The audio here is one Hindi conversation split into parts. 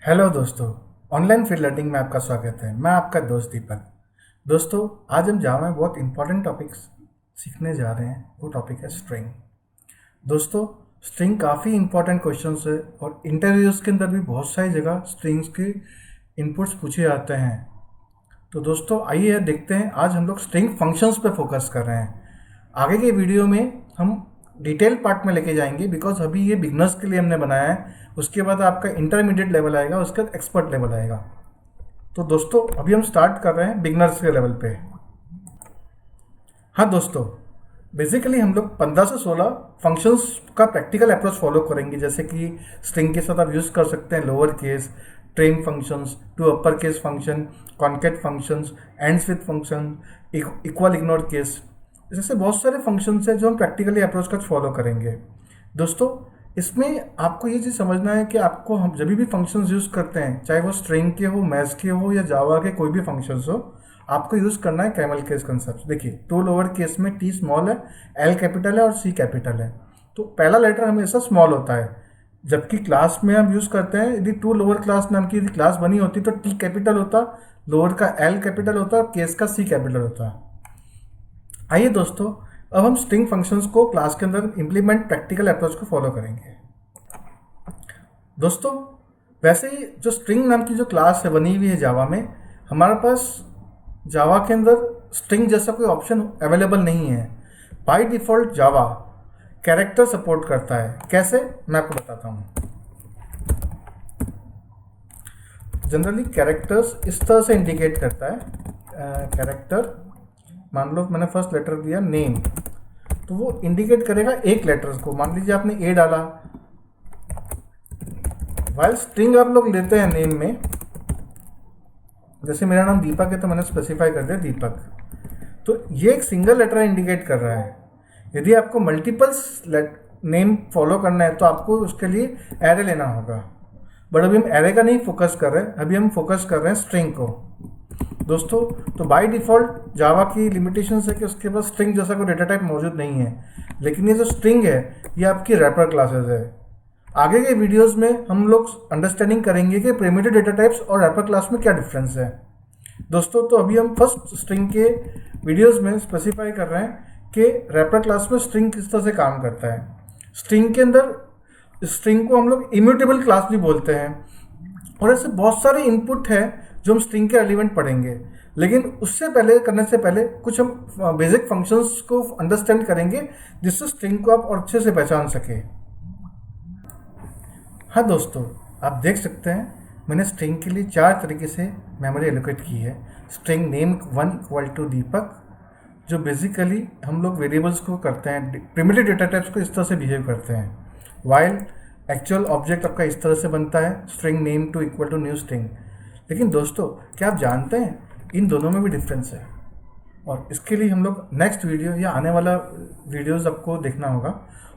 हेलो दोस्तों। ऑनलाइन फ्री लर्निंग में आपका स्वागत है। मैं आपका दोस्त दीपक। दोस्तों, आज हम जावा में बहुत इंपॉर्टेंट टॉपिक्स सीखने जा रहे हैं। वो टॉपिक है स्ट्रिंग। दोस्तों, स्ट्रिंग काफ़ी इंपॉर्टेंट क्वेश्चंस है और इंटरव्यूज़ के अंदर भी बहुत सारी जगह स्ट्रिंग्स के इनपुट्स पूछे जाते हैं। तो दोस्तों, आइए देखते हैं। आज हम लोग स्ट्रिंग फंक्शंस पे फोकस कर रहे हैं। आगे के वीडियो में हम डिटेल पार्ट में लेके जाएंगे, बिकॉज अभी ये बिगनर्स के लिए हमने बनाया है। उसके बाद आपका इंटरमीडिएट लेवल आएगा, उसके बाद एक्सपर्ट लेवल आएगा। तो दोस्तों, अभी हम स्टार्ट कर रहे हैं बिगनर्स के लेवल पे। हाँ दोस्तों, बेसिकली हम लोग 15 से 16 फंक्शंस का प्रैक्टिकल अप्रोच फॉलो करेंगे। जैसे कि स्ट्रिंग के साथ आप यूज़ कर सकते हैं lower case, trim functions, to upper case function, concat functions, ends with function, equal ignore case. जैसे बहुत सारे फंक्शंस हैं जो हम प्रैक्टिकली अप्रोच का फॉलो करेंगे। दोस्तों, इसमें आपको ये चीज़ समझना है कि आपको हम जब भी फंक्शंस यूज़ करते हैं, चाहे वो स्ट्रिंग के हो, मैथ्स के हो या जावा के कोई भी फंक्शंस हो, आपको यूज़ करना है कैमल केस कंसेप्ट। देखिए, टू लोअर केस में टी स्मॉल है, एल कैपिटल है और सी कैपिटल है। तो पहला लेटर हमेशा स्मॉल होता है। जबकि क्लास में हम यूज़ करते हैं, यदि टू लोअर क्लास नाम की यदि क्लास बनी होती तो टी कैपिटल होता, लोअर का एल कैपिटल होता और केस का सी कैपिटल होता। आइए दोस्तों, अब हम स्ट्रिंग फंक्शंस को क्लास के अंदर इम्प्लीमेंट प्रैक्टिकल अप्रोच को फॉलो करेंगे। दोस्तों, वैसे ही जो स्ट्रिंग नाम की जो क्लास है बनी हुई है जावा में, हमारे पास जावा के अंदर स्ट्रिंग जैसा कोई ऑप्शन अवेलेबल नहीं है। By default Java character support करता है। कैसे, मैं आपको बताता हूँ। जनरली कैरेक्टर्स इस तरह से इंडिकेट करता है। कैरेक्टर, मान लो मैंने फर्स्ट लेटर दिया नेम, तो वो इंडिकेट करेगा एक लेटर को। मान लीजिए आपने ए डाला। वाइल स्ट्रिंग आप लोग लेते हैं नेम में, जैसे मेरा नाम दीपक है तो मैंने स्पेसिफाई कर दिया दीपक, तो ये एक सिंगल लेटर इंडिकेट कर रहा है। यदि आपको मल्टीपल्स नेम फॉलो करना है तो आपको उसके लिए एरे लेना होगा। बट अभी हम एरे का नहीं फोकस कर रहे हैं, अभी हम फोकस कर रहे हैं स्ट्रिंग को। दोस्तों, तो बाय डिफ़ॉल्ट जावा की लिमिटेशन है कि उसके पास स्ट्रिंग जैसा कोई डेटा टाइप मौजूद नहीं है। लेकिन ये जो स्ट्रिंग है ये आपकी रैपर क्लासेस है। आगे के वीडियोस में हम लोग अंडरस्टैंडिंग करेंगे कि प्रिमिटिव डेटा टाइप्स और रैपर क्लास में क्या डिफरेंस है। दोस्तों, तो अभी हम फर्स्ट स्ट्रिंग के वीडियोस में स्पेसिफाई कर रहे हैं कि रैपर क्लास में स्ट्रिंग किस तरह से काम करता है। स्ट्रिंग के अंदर स्ट्रिंग को हम लोग इम्यूटेबल क्लास भी बोलते हैं, और ऐसे बहुत सारे इनपुट है जो हम स्ट्रिंग के एलिमेंट पढ़ेंगे। लेकिन उससे पहले, करने से पहले कुछ हम बेसिक फंक्शंस को अंडरस्टैंड करेंगे, जिससे स्ट्रिंग को आप और अच्छे से पहचान सके। हाँ दोस्तों, आप देख सकते हैं मैंने स्ट्रिंग के लिए 4 तरीके से मेमोरी एलोकेट की है। स्ट्रिंग नेम 1 इक्वल टू दीपक, जो बेसिकली हम लोग वेरिएबल्स को करते हैं, प्रिमिटिव डेटा टाइप्स को इस तरह से बिहेव करते हैं। वाइल एक्चुअल ऑब्जेक्ट आपका इस तरह से बनता है, string name two equal to new string. लेकिन दोस्तों, क्या आप जानते हैं इन दोनों में भी डिफरेंस है? और इसके लिए हम लोग नेक्स्ट वीडियो या आने वाला वीडियोस आपको देखना होगा,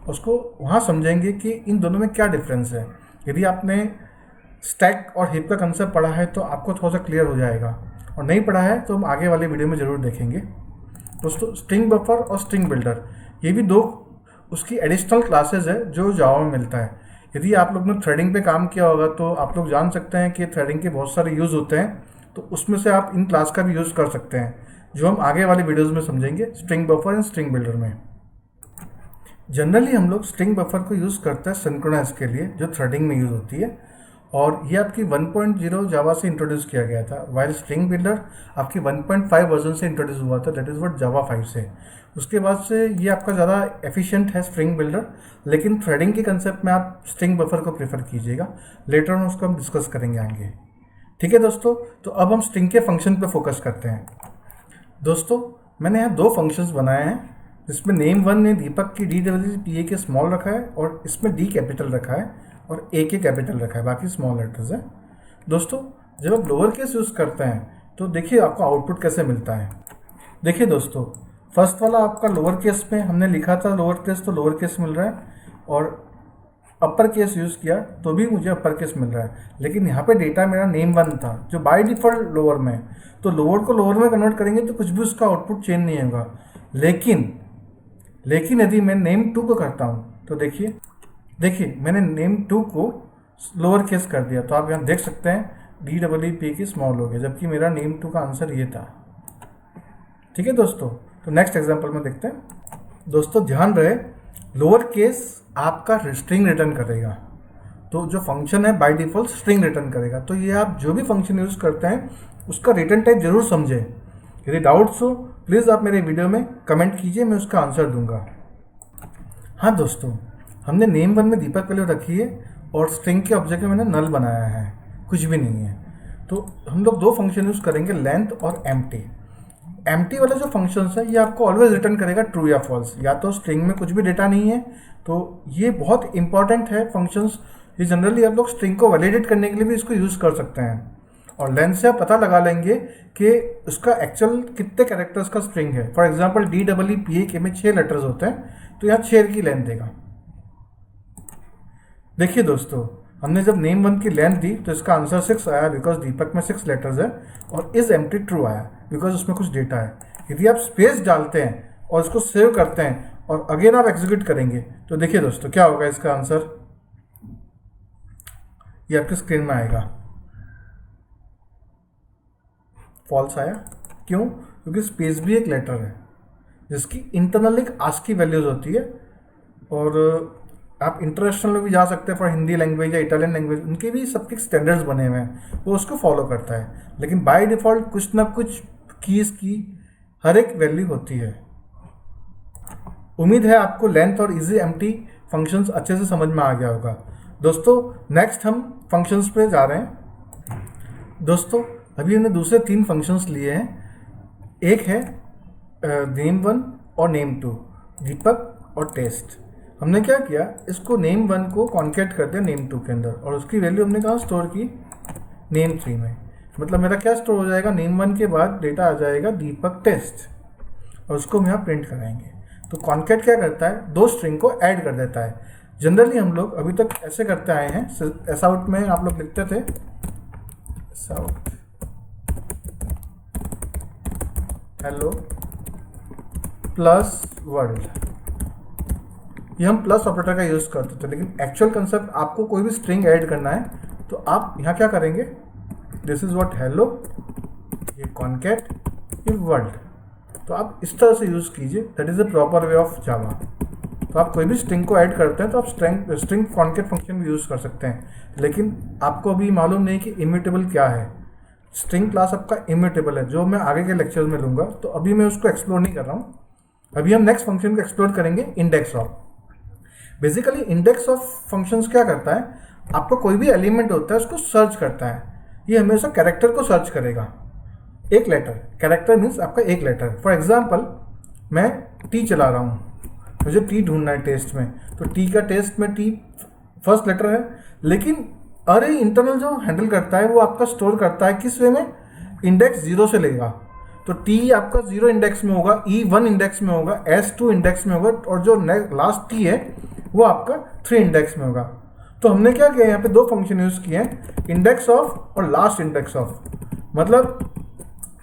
उसको वहाँ समझेंगे कि इन दोनों में क्या डिफरेंस है। यदि आपने स्टैक और हीप का कंसेप्ट पढ़ा है तो आपको थोड़ा सा क्लियर हो जाएगा, और नहीं पढ़ा है तो हम आगे वाले वीडियो में ज़रूर देखेंगे। दोस्तों, स्ट्रिंग बफर और स्ट्रिंग बिल्डर, ये भी दो उसकी एडिशनल क्लासेस है जो जावा में मिलता है। यदि आप लोग ने थ्रेडिंग पे काम किया होगा तो आप लोग जान सकते हैं कि थ्रेडिंग के बहुत सारे यूज़ होते हैं, तो उसमें से आप इन क्लास का भी यूज़ कर सकते हैं, जो हम आगे वाले वीडियोज़ में समझेंगे string buffer and string builder में। जनरली हम लोग स्ट्रिंग बफर को यूज़ करते हैं सिंक्रोनाइज के लिए, जो थ्रेडिंग में यूज़ होती है, और ये आपकी 1.0 जावा से इंट्रोड्यूस किया गया था। वाइल स्ट्रिंग बिल्डर आपकी 1.5 वर्जन से इंट्रोड्यूस हुआ था, दैट इज़ व्हाट जावा 5 से। उसके बाद से ये आपका ज़्यादा एफिशिएंट है स्ट्रिंग बिल्डर, लेकिन थ्रेडिंग के कंसेप्ट में आप स्ट्रिंग बफर को प्रेफर कीजिएगा। लेटर ऑन उसको हम डिस्कस करेंगे आगे। ठीक है दोस्तों, तो अब हम स्ट्रिंग के फंक्शन पर फोकस करते हैं। दोस्तों, मैंने यहाँ 2 फंक्शंस बनाए हैं, जिसमें नेम 1 ने दीपक की DWPA के स्मॉल रखा है, और इसमें D कैपिटल रखा है और A के कैपिटल रखा है, बाकी स्मॉल लेटर्स है। दोस्तों, जब आप लोअर केस यूज़ करते हैं तो देखिए आपको आउटपुट कैसे मिलता है। देखिए दोस्तों, फर्स्ट वाला आपका लोअर केस में हमने लिखा था लोअर केस, तो लोअर केस मिल रहा है, और अपर केस यूज़ किया तो भी मुझे अपर केस मिल रहा है। लेकिन यहाँ पे डेटा मेरा नेम 1 था, जो बाय डिफ़ॉल्ट लोअर में, तो लोअर को लोअर में कन्वर्ट करेंगे तो कुछ भी उसका आउटपुट चेंज नहीं होगा। लेकिन यदि मैं नेम 2 को करता हूँ तो देखिए मैंने नेम 2 को लोअर केस कर दिया, तो आप यहाँ देख सकते हैं DEEP की स्मॉल हो गया, जबकि मेरा नेम टू का आंसर ये था। ठीक है दोस्तों, तो नेक्स्ट एग्जांपल में देखते हैं। दोस्तों ध्यान रहे, लोअर केस आपका स्ट्रिंग रिटर्न करेगा, तो जो फंक्शन है बाय डिफॉल्ट स्ट्रिंग रिटर्न करेगा। तो ये आप जो भी फंक्शन यूज़ करते हैं उसका रिटर्न टाइप जरूर समझें। यदि डाउट्स हो प्लीज़ आप मेरे वीडियो में कमेंट कीजिए, मैं उसका आंसर दूंगा। हाँ दोस्तों, हमने नेम वन में दीपक वैल्यू रखी है और स्ट्रिंग के ऑब्जेक्ट में मैंने नल बनाया है, कुछ भी नहीं है। तो हम लोग दो फंक्शन यूज़ करेंगे, लेंथ और एम्प्टी। एम्प्टी वाला जो फंक्शन है ये आपको ऑलवेज रिटर्न करेगा ट्रू या फॉल्स, या तो स्ट्रिंग में कुछ भी डेटा नहीं है, तो ये बहुत इंपॉर्टेंट है फंक्शंस। ये जनरली आप लोग स्ट्रिंग को वैलिडेट करने के लिए भी इसको यूज़ कर सकते हैं। और लेंथ से आप पता लगा लेंगे कि उसका एक्चुअल कितने कैरेक्टर्स का स्ट्रिंग है। फॉर एग्जाम्पल DEEP में 6 लेटर्स होते हैं, तो यहाँ 6 की लेंथ देगा। देखिए दोस्तों, हमने जब नेम वन की लेंथ दी तो इसका आंसर 6 आया, बिकॉज दीपक में 6 लेटर्स है, और इज एम्प्टी ट्रू आया बिकॉज उसमें कुछ डेटा है। यदि आप स्पेस डालते हैं और इसको सेव करते हैं और अगेन आप एग्जीक्यूट करेंगे तो देखिए दोस्तों क्या होगा, इसका आंसर ये आपकी स्क्रीन में आएगा, फॉल्स आया। क्यों? क्योंकि स्पेस भी एक लेटर है जिसकी इंटरनल एक आस्की वैल्यूज होती है, और आप इंटरनेशनल में भी जा सकते हैं फॉर हिंदी लैंग्वेज या इटालियन लैंग्वेज, उनके भी सबके स्टैंडर्ड्स बने हुए हैं, वो उसको फॉलो करता है। लेकिन बाय डिफ़ॉल्ट कुछ ना कुछ कीज़ की हर एक वैल्यू होती है। उम्मीद है आपको लेंथ और इजी एम्प्टी फंक्शंस अच्छे से समझ में आ गया होगा। दोस्तों नेक्स्ट हम फंक्शंस पे जा रहे हैं। दोस्तों अभी हमने दूसरे 3 फंक्शंस लिए हैं, एक है नेम वन और नेम टू, दीपक और टेस्ट। हमने क्या किया, इसको नेम वन को कॉन्केट कर दिया नेम टू के अंदर, और उसकी वैल्यू हमने कहाँ स्टोर की, नेम थ्री में। मतलब मेरा क्या स्टोर हो जाएगा, नेम वन के बाद डेटा आ जाएगा दीपक टेस्ट, और उसको हम यहाँ प्रिंट कराएंगे। तो कॉन्केट क्या करता है, 2 स्ट्रिंग को ऐड कर देता है। जनरली हम लोग अभी तक ऐसे करते आए हैं, एस आउट में आप लोग लिखते थे S out hello plus world, ये हम प्लस ऑपरेटर का यूज़ करते थे। लेकिन एक्चुअल कंसेप्ट, आपको कोई भी स्ट्रिंग ऐड करना है तो आप यहाँ क्या करेंगे, दिस इज़ व्हाट हेलो, ये कॉन्केट, ये वर्ल्ड। तो आप इस तरह से यूज़ कीजिए, that is the proper way of Java. तो आप कोई भी स्ट्रिंग को ऐड करते हैं तो आप स्ट्रिंग कॉन्केट फंक्शन भी यूज़ कर सकते हैं। लेकिन आपको अभी मालूम नहीं कि इम्यूटेबल क्या है। स्ट्रिंग क्लास आपका इम्यूटेबल है, जो मैं आगे के लेक्चर में लूँगा, तो अभी मैं उसको एक्सप्लोर नहीं कर रहा हूँ। अभी हम नेक्स्ट फंक्शन को एक्सप्लोर करेंगे, index of. Basically index of functions क्या करता है, आपको कोई भी एलिमेंट होता है उसको सर्च करता है। ये हमेशा कैरेक्टर को सर्च करेगा, एक लेटर। कैरेक्टर मीन्स आपका एक लेटर। फॉर एग्जांपल मैं टी चला रहा हूँ, मुझे टी ढूंढना है टेस्ट में, तो टी का टेस्ट में टी फर्स्ट लेटर है। लेकिन अरे इंटरनल जो हैंडल करता है वो आपका स्टोर करता है किस वे में, इंडेक्स 0 से लेगा। तो टी आपका 0 इंडेक्स में होगा, E1 इंडेक्स में होगा, S2 इंडेक्स में होगा, और जो लास्ट टी है वो आपका 3 इंडेक्स में होगा। तो हमने क्या किया, यहाँ पे 2 फंक्शन यूज़ किए हैं, इंडेक्स ऑफ और लास्ट इंडेक्स ऑफ। मतलब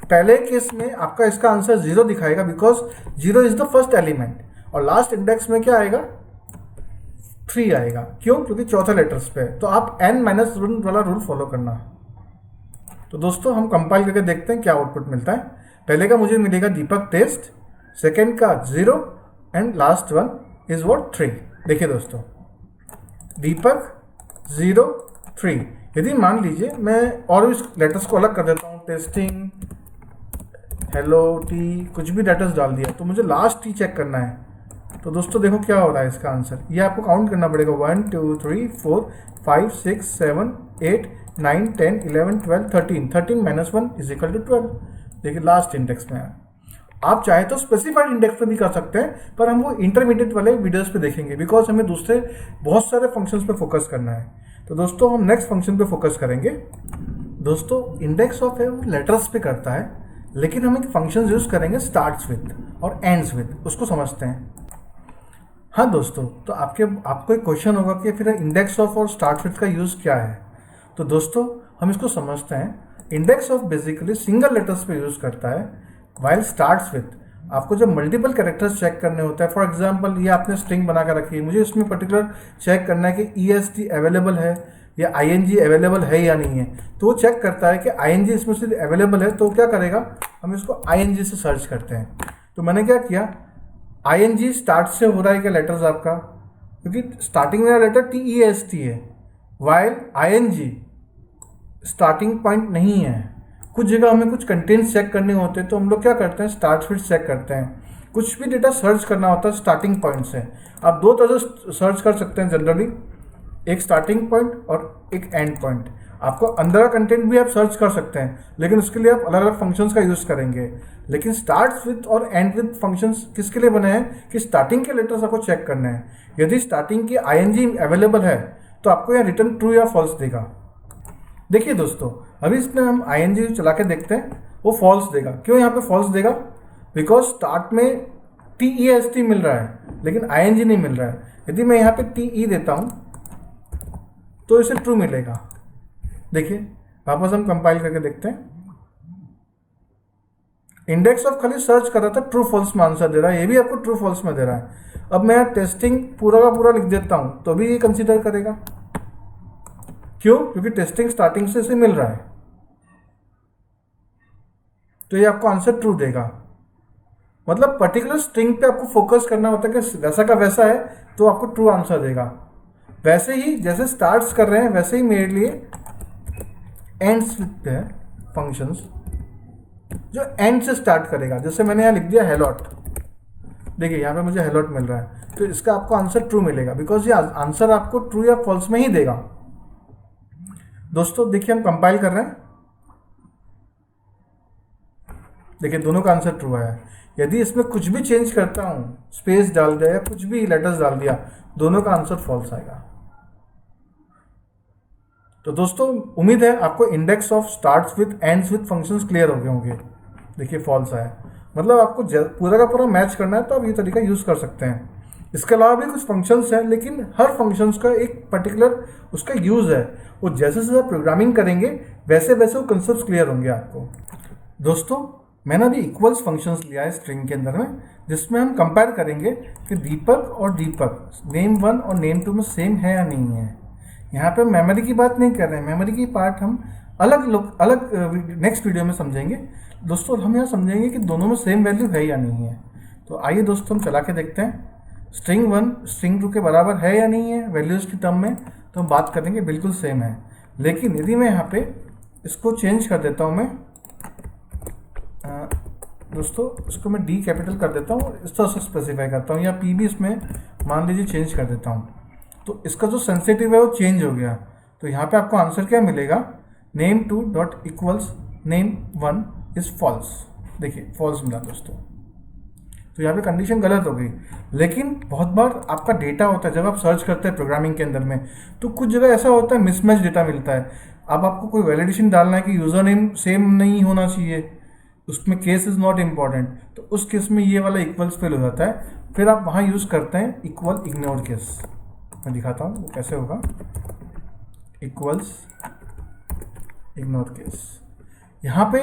पहले केस में आपका इसका आंसर 0 दिखाएगा because 0 is the first element, और लास्ट इंडेक्स में क्या आएगा, 3 आएगा। क्यों? क्योंकि चौथे लेटर्स पे है। तो आप n-1 वाला रूल फॉलो करना। तो दोस्तों हम कंपाइल करके देखते हैं क्या आउटपुट मिलता है। पहले का मुझे मिलेगा दीपक टेस्ट, सेकेंड का 0, and last one is what 3। देखिए दोस्तों, दीपक 0 3। यदि मान लीजिए मैं और भी लेटर्स को अलग कर देता हूँ, टेस्टिंग, हेलो, टी, कुछ भी लेटर्स डाल दिया, तो मुझे लास्ट टी चेक करना है। तो दोस्तों देखो क्या हो रहा है इसका आंसर, ये आपको काउंट करना पड़ेगा, 1 2 3 4 5 6 7 8 9 10 11 12 13 13 - 1 = 12। देखिए लास्ट इंडेक्स में है। आप चाहे तो स्पेसिफाइड इंडेक्स पे भी कर सकते हैं, पर हम वो इंटरमीडिएट वाले वीडियोस पे देखेंगे बिकॉज हमें दूसरे बहुत सारे फंक्शंस पे फोकस करना है। तो दोस्तों हम नेक्स्ट फंक्शन पे फोकस करेंगे। दोस्तों इंडेक्स ऑफ है वो लेटर्स पे करता है, लेकिन हम एक फंक्शन यूज़ करेंगे स्टार्ट्स विद और एंड्स विद, उसको समझते हैं। हाँ दोस्तों, तो आपको एक क्वेश्चन होगा कि फिर इंडेक्स ऑफ और स्टार्ट विद का यूज़ क्या है। तो दोस्तों हम इसको समझते हैं। Index of basically single letters पे यूज़ करता है, वाइल स्टार्ट्स विद आपको जब मल्टीपल कैरेक्टर्स चेक करने होता है। फॉर एग्जांपल ये आपने स्ट्रिंग बना कर रखी है, मुझे इसमें पर्टिकुलर चेक करना है कि EST अवेलेबल है या आईएनजी अवेलेबल है या नहीं है, तो वो चेक करता है कि आईएनजी इसमें से अवेलेबल है, तो क्या करेगा, हम इसको आईएनजी से सर्च करते हैं। तो मैंने क्या किया, आईएनजी स्टार्ट से हो रहा है क्या लेटर्स आपका, क्योंकि स्टार्टिंग मेरा लेटर TEST है, वाइल आईएनजी स्टार्टिंग पॉइंट नहीं है। कुछ जगह हमें कुछ कंटेंट्स चेक करने होते हैं तो हम लोग क्या करते हैं, स्टार्ट फिर चेक करते हैं। कुछ भी डेटा सर्च करना होता है स्टार्टिंग पॉइंट से। आप दो तरह से सर्च कर सकते हैं जनरली, एक स्टार्टिंग पॉइंट और एक एंड पॉइंट। आपको अंदर का कंटेंट भी आप सर्च कर सकते हैं, लेकिन उसके लिए आप अलग अलग फंक्शंस का यूज़ करेंगे। लेकिन स्टार्ट विथ और एंड विथ फंक्शंस किसके लिए बने हैं कि स्टार्टिंग के लेटर्स आपको चेक करने हैं। यदि स्टार्टिंग की आईएनजी अवेलेबल है तो आपको यहाँ रिटर्न ट्रू या फॉल्स देगा। देखिए दोस्तों, अभी इसमें हम आईएनजी चला के देखते हैं, वो फॉल्स देगा। क्यों यहाँ पे फॉल्स देगा, बिकॉज स्टार्ट में TEST मिल रहा है लेकिन आईएनजी नहीं मिल रहा है। यदि मैं यहाँ पे TE देता हूँ तो इसे ट्रू मिलेगा। देखिए वापस हम कंपाइल करके देखते हैं, इंडेक्स ऑफ खाली सर्च कर रहा था, ट्रू फॉल्स में आंसर दे रहा है, ये भी आपको ट्रू फॉल्स में दे रहा है। अब मैं यहाँ टेस्टिंग पूरा का पूरा लिख देता हूँ तो भी ये कंसीडर करेगा। क्यों, क्योंकि टेस्टिंग स्टार्टिंग से इसे मिल रहा है, तो ये आपको आंसर ट्रू देगा। मतलब पर्टिकुलर स्ट्रिंग पे आपको फोकस करना होता है कि वैसा का वैसा है तो आपको ट्रू आंसर देगा। वैसे ही जैसे स्टार्ट्स कर रहे हैं वैसे ही मेरे लिए एंड्स लिखते हैं फंक्शंस जो एंड से स्टार्ट करेगा। जैसे मैंने यहाँ लिख दिया हेलॉट, देखिए यहाँ पे मुझे हेलॉट मिल रहा है, तो इसका आपको आंसर ट्रू मिलेगा, बिकॉज ये आंसर आपको ट्रू या फॉल्स में ही देगा। दोस्तों देखिए हम कंपाइल कर रहे हैं, देखिए दोनों का आंसर ट्रू आया है। यदि इसमें कुछ भी चेंज करता हूँ, स्पेस डाल दिया या कुछ भी लेटर्स डाल दिया, दोनों का आंसर फॉल्स आएगा। तो दोस्तों उम्मीद है आपको index of starts with ends with functions clear हो गए होंगे। देखिए फॉल्स आया, मतलब आपको पूरा का पूरा मैच करना है तो आप ये तरीका यूज़ कर सकते हैं। इसके अलावा भी कुछ फंक्शंस हैं, लेकिन हर फंक्शंस का एक पर्टिकुलर उसका यूज़ है। वो जैसे जैसे प्रोग्रामिंग करेंगे वैसे वैसे वो कंसेप्ट क्लियर होंगे आपको। दोस्तों मैंने अभी इक्वल्स फंक्शंस लिया है स्ट्रिंग के अंदर में, जिसमें हम कंपेयर करेंगे कि दीपक और दीपक नेम 1 और नेम 2 में सेम है या नहीं है। यहाँ पे मेमोरी की बात नहीं कर रहे हैं, मेमोरी की पार्ट हम अलग नेक्स्ट वीडियो में समझेंगे। दोस्तों हम यहाँ समझेंगे कि दोनों में सेम वैल्यू है या नहीं है। तो आइए दोस्तों हम चला के देखते हैं, स्ट्रिंग 1 स्ट्रिंग 2 के बराबर है या नहीं है वैल्यूज़ की टर्म में, तो हम बात करेंगे बिल्कुल सेम है। लेकिन यदि मैं यहाँ पे इसको चेंज कर देता हूँ, मैं दोस्तों इसको मैं D कैपिटल कर देता हूँ, इस तरह से स्पेसिफाई करता हूँ, या P भी इसमें मान लीजिए चेंज कर देता हूँ, तो इसका जो सेंसिटिव है वो चेंज हो गया। तो यहाँ पे आपको आंसर क्या मिलेगा, name 2 dot equals name 1 is false. देखिए फॉल्स मिला दोस्तों, तो यहाँ पे कंडीशन गलत हो गई। लेकिन बहुत बार आपका डेटा होता है, जब आप सर्च करते हैं प्रोग्रामिंग के अंदर में, तो कुछ जगह ऐसा होता है मिसमैच डेटा मिलता है। अब आपको कोई वैलिडेशन डालना है कि यूज़र नेम सेम नहीं होना चाहिए, उसमें केस इज़ नॉट इम्पॉर्टेंट, तो उस केस में ये वाला इक्वल्स फेल हो जाता है। फिर आप वहाँ यूज़ करते हैं इक्वल इग्नोर केस। मैं दिखाता हूँ वो कैसे होगा, इक्वल्स इग्नोर केस। यहाँ पे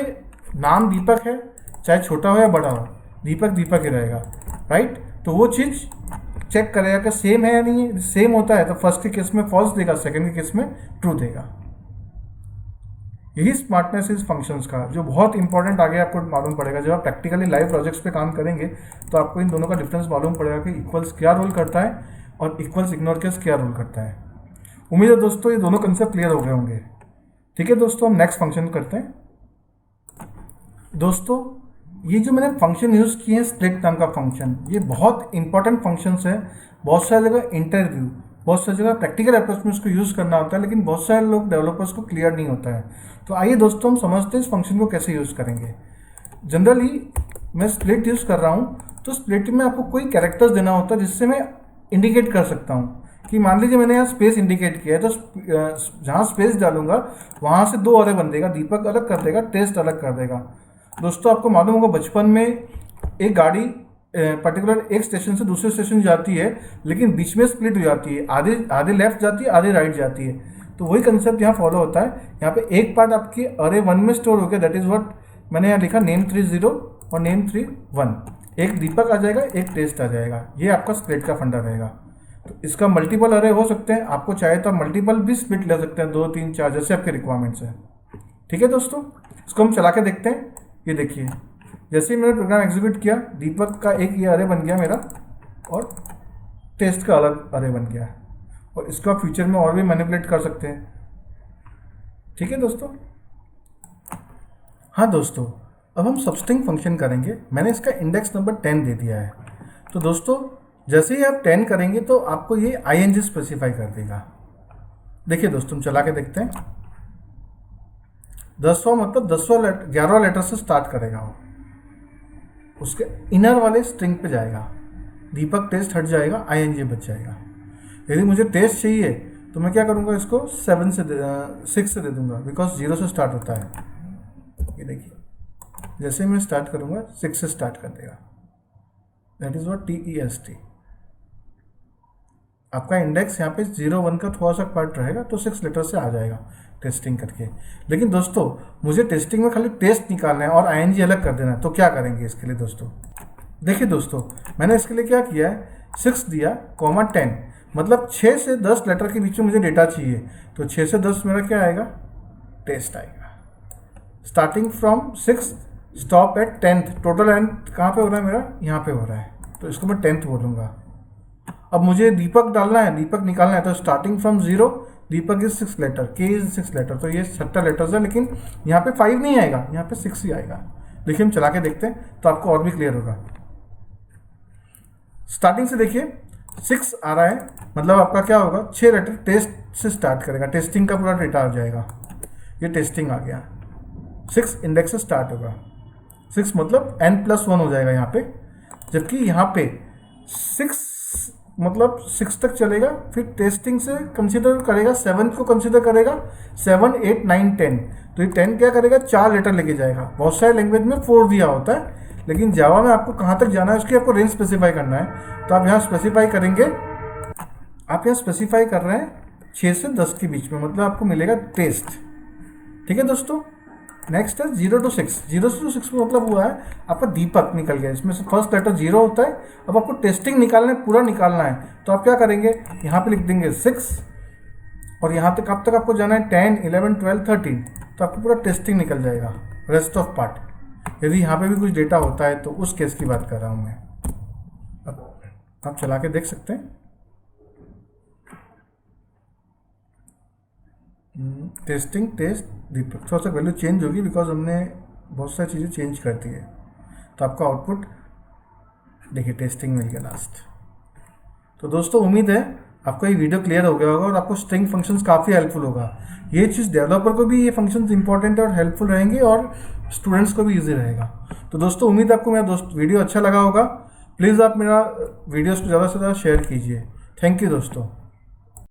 नाम दीपक है, चाहे छोटा हो या बड़ा हो, दीपक दीपक ही रहेगा, राइट। तो वो चीज़ चेक करेगा कि सेम है या नहीं है। सेम होता है तो फर्स्ट के केस में फॉल्स देगा, सेकंड के केस में ट्रू देगा। यही स्मार्टनेस इस फंक्शंस का, जो बहुत इंपॉर्टेंट आगे आपको मालूम पड़ेगा। जब आप प्रैक्टिकली लाइव प्रोजेक्ट्स पे काम करेंगे तो आपको इन दोनों का डिफरेंस मालूम पड़ेगा कि इक्वल्स क्या रोल करता है और इक्वल्स इग्नोर केस क्या रोल करता है। उम्मीद है दोस्तों ये दोनों कंसेप्ट क्लियर हो गए होंगे। ठीक है दोस्तों, हम नेक्स्ट फंक्शन करते हैं। दोस्तों ये जो मैंने फंक्शन यूज़ किए हैं स्प्लिट नाम का फंक्शन, ये बहुत इंपॉर्टेंट फंक्शंस है। बहुत सारी जगह इंटरव्यू, बहुत सारी जगह प्रैक्टिकल अप्रोच में इसको यूज़ करना होता है, लेकिन बहुत सारे लोग डेवलपर्स को क्लियर नहीं होता है। तो आइए दोस्तों हम समझते हैं इस फंक्शन को कैसे यूज़ करेंगे। जनरली मैं स्प्लिट यूज़ कर रहा हूँ, तो स्प्लिट में आपको कोई कैरेक्टर्स देना होता है जिससे मैं इंडिकेट कर सकता हूँ कि मान लीजिए मैंने यहाँ स्पेस इंडिकेट किया है, तो जहाँ स्पेस डालूंगा वहाँ से 2 अरे बन देगा, दीपक अलग कर देगा, टेस्ट अलग कर देगा। दोस्तों आपको मालूम होगा बचपन में एक गाड़ी पर्टिकुलर एक स्टेशन से दूसरे स्टेशन जाती है, लेकिन बीच में स्प्लिट हो जाती है, आधे लेफ्ट जाती है, आधे राइट जाती है। तो वही कंसेप्ट यहाँ फॉलो होता है। यहाँ पे एक पार्ट आपके अरे 1 में स्टोर हो गया, दैट इज़ व्हाट मैंने यहाँ लिखा नेम 3 0 और नेम 3 1। एक दीपक आ जाएगा, एक टेस्ट आ जाएगा। ये आपका स्प्लिट का फंडा रहेगा। तो इसका मल्टीपल अरे हो सकते हैं, आपको चाहे तो आप मल्टीपल भी स्प्लिट ले सकते हैं, 2 3 4 जैसे आपके रिक्वायरमेंट्स हैं। ठीक है दोस्तों, इसको हम चला के देखते हैं। ये देखिए, जैसे ही मैंने प्रोग्राम एग्जीक्यूट किया, दीपक का एक ये अरे बन गया मेरा और टेस्ट का अलग अरे बन गया। और इसको आप फ्यूचर में और भी मैनिपुलेट कर सकते हैं। ठीक है दोस्तों। हाँ दोस्तों, अब हम सबस्ट्रिंग फंक्शन करेंगे। मैंने इसका इंडेक्स नंबर 10 दे दिया है। तो दोस्तों, जैसे ही आप 10 करेंगे तो आपको ये ing स्पेसिफाई कर देगा। देखिए दोस्तों, हम चला के देखते हैं। 10वां मतलब 11वां लेटर से स्टार्ट करेगा वो, उसके इनर वाले स्ट्रिंग पे जाएगा, दीपक टेस्ट हट जाएगा, ing बच जाएगा। यदि मुझे टेस्ट चाहिए तो मैं क्या करूँगा, इसको 6 से दे दूंगा, बिकॉज 0 से स्टार्ट होता है। ये देखिए, जैसे मैं स्टार्ट करूँगा 6 से स्टार्ट कर देगा। That is what TEST। आपका इंडेक्स यहाँ पे 0 1 का थोड़ा सा पार्ट रहेगा, तो 6 लेटर से आ जाएगा टेस्टिंग करके। लेकिन दोस्तों, मुझे टेस्टिंग में खाली टेस्ट निकालना है और ing अलग कर देना है। तो क्या करेंगे इसके लिए दोस्तों? देखिए दोस्तों, मैंने इसके लिए क्या किया है, 6 दिया, कॉमा 10, मतलब 6 से 10 लेटर के बीच में मुझे डेटा चाहिए। तो 6 से 10 मेरा क्या आएगा, टेस्ट आएगा। Starting from 6, stop at 10th। Total and कहाँ पे हो रहा है मेरा, यहाँ पे हो रहा है, तो इसको मैं 10th बोलूँगा। अब मुझे दीपक डालना है, दीपक निकालना है, तो starting from 0, Deepak is 6 letter, K is 6 letter, तो ये 7 लेटर्स है। लेकिन यहाँ पे 5 नहीं आएगा, यहाँ पे 6 ही आएगा। देखिए, हम चला के देखते हैं तो आपको और भी क्लियर होगा। स्टार्टिंग से देखिए 6 आ रहा है, मतलब आपका क्या होगा, 6 लेटर टेस्ट से स्टार्ट करेगा, टेस्टिंग का पूरा डेटा आ जाएगा। ये टेस्टिंग आ गया, 6 इंडेक्स से स्टार्ट होगा। 6 मतलब n+1 हो जाएगा यहाँ पे, जबकि यहाँ पे 6 मतलब 6 तक चलेगा, फिर टेस्टिंग से कंसीडर करेगा, 7 को कंसीडर करेगा, 7 8 9 10। तो ये 10 क्या करेगा, 4 लेटर लेके जाएगा। बहुत सारे लैंग्वेज में 4 दिया होता है, लेकिन जावा में आपको कहाँ तक जाना है उसकी आपको रेंज स्पेसिफाई करना है। तो आप यहाँ स्पेसिफाई करेंगे, आप यहाँ स्पेसिफाई कर रहे हैं 6 से 10 के बीच में, मतलब आपको मिलेगा टेस्ट। ठीक है दोस्तों। नेक्स्ट है 0 to 6। 0 to 6 में मतलब हुआ है आपका दीपक निकल गया, इसमें से फर्स्ट लेटर 0 होता है। अब आपको टेस्टिंग निकालना है, पूरा निकालना है, तो आप क्या करेंगे, यहाँ पे लिख देंगे 6 और यहाँ तक कब तक आपको जाना है 10 11 12 13, तो आपको पूरा टेस्टिंग निकल जाएगा, रेस्ट ऑफ पार्ट। यदि यहाँ पे भी कुछ डेटा होता है तो उस केस की बात कर रहा हूँ मैं। अब आप चला के देख सकते हैं। टेस्टिंग टेस्ट दीपक, थोड़ा सा वैल्यू चेंज होगी बिकॉज हमने बहुत सारी चीज़ें चेंज कर दी है। तो आपका आउटपुट देखिए, टेस्टिंग मिल गया लास्ट। तो दोस्तों, उम्मीद है आपको ये वीडियो क्लियर हो गया होगा और आपको स्ट्रिंग फंक्शंस काफ़ी हेल्पफुल होगा। ये चीज़ डेवलपर को भी ये फंक्शंस इंपॉर्टेंट और हेल्पफुल रहेंगे और स्टूडेंट्स को भी ईजी रहेगा। तो दोस्तों, उम्मीद आपको मेरा वीडियो अच्छा लगा होगा। प्लीज़ आप मेरा वीडियोज़ को ज़्यादा से ज़्यादा शेयर कीजिए। थैंक यू दोस्तों।